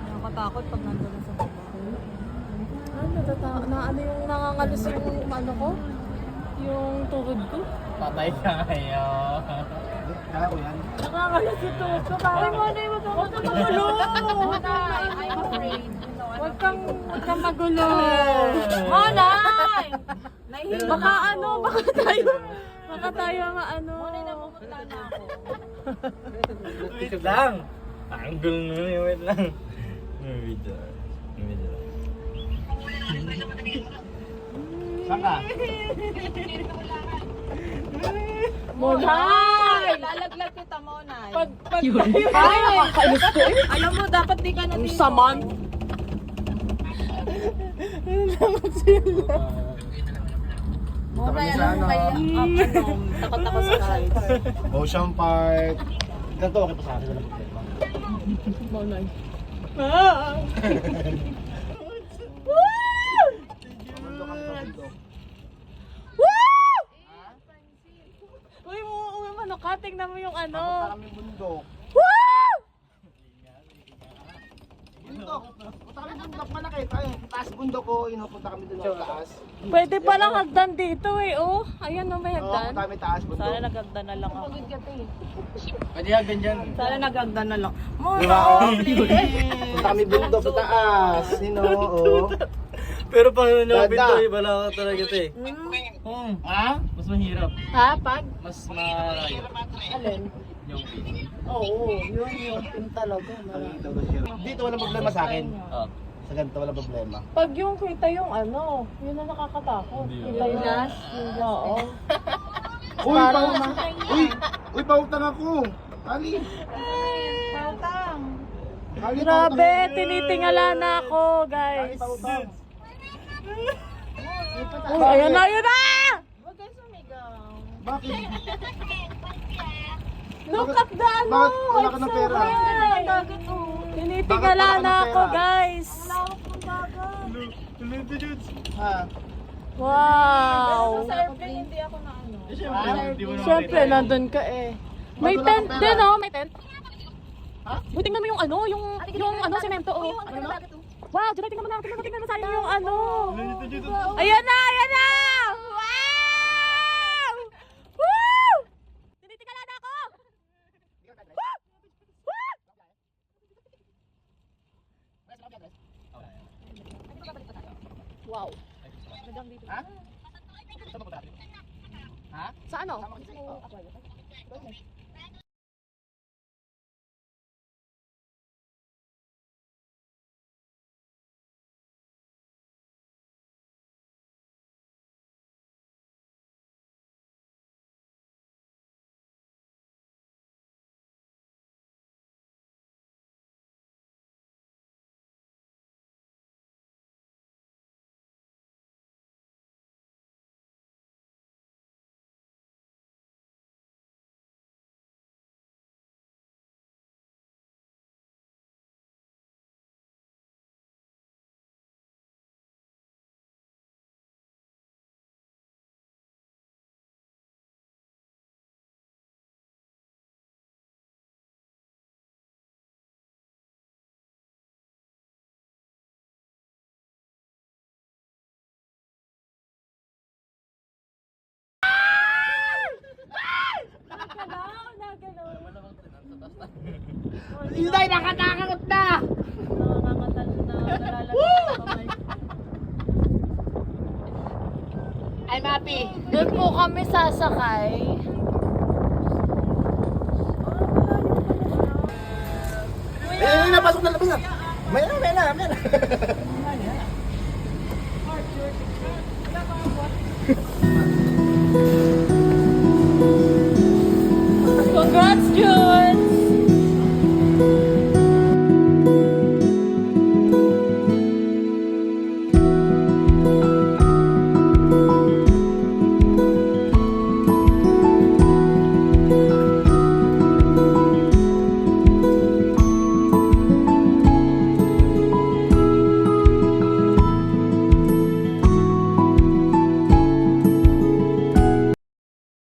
Nakakatakot pag nandun na sa baba. Ano yung nangangalis yung ano ko? Yung tuhod ko? Patay ka ngayon. Kaya ko yan. Nangangalis yung tuhod ko. Bakit mo na yung magulo? I'm afraid. Huwag kang magulo. Monay! Baka ano, baka tayo maano. Monay na pumunta na ako. Wait lang. Angle na yun, wait lang. Wait lang. Saan ka? Monay! Lalaglag kita, Monay. Pag tayo. Ay, nakakainis ko eh. Alam mo, dapat di ka na Ang dito. saman. Monay, alam mo kaya, takot ako sa kahit. Ocean Park. Ganito, okay pa sa akin. Monay. Uy, ano ka? Tingnan mo yung ano. Maraming bundok. Bundok. Punta kami bundok malaki. Tayo, taas bundok ko. Punta kami doon sa taas. Pwede palang hagdan dito eh. Oh, ayan no, may Oo, hagdan. punta kami taas bundok. Sana naghagdan na lang ako. Pwede hagdan dyan. Sana naghagdan na lang. Diba? Punta kami bundok sa taas. Oo. Pero pag nanobin Dada. to, wala ka talaga ito eh. Ha? Mas mahirap. Ha? Pag? Mas malayo. Alin? Yung pin. Oo, yung pin talaga. Dito walang problema sa akin. Oh. Sa ganito walang problema. Pag yung kita yung ano, yun na nakakatakot. Kita yung dash. Oo. Uy, Uy, pautang ako. Ali. Pautang. Ali, Grabe, tinitingala na ako, guys. pautang. Oh, ayan na, ayan na! Huwag kayo sumigaw. Bakit? Look at the ano! Bakit wala ka ng It's so pera? high. Ang dagat, oh. Tinitingala Bakit wala na ka ng ako, pera? guys. Lawak ng dagat. Ha? Wow. Sa airplane, hindi ako na ano. Siyempre, nandun ka eh. May Wala tent kang pera. din, oh. May tent. Ha? Buti tingnan mo yung ano, yung ano, semento, oh. Ang dagat, oh. Wow, July, tingnan mo na. Tingnan mo sayang yung ano. Ayan na, ayan na! Wow! Woo! Tinitingala na ako! Woo! Woo! Wow. Ha? Ha? Sa ano? Inday, nakatakot na! I'm happy. Doon po kami sasakay. Eh, napasok na labas na. May na.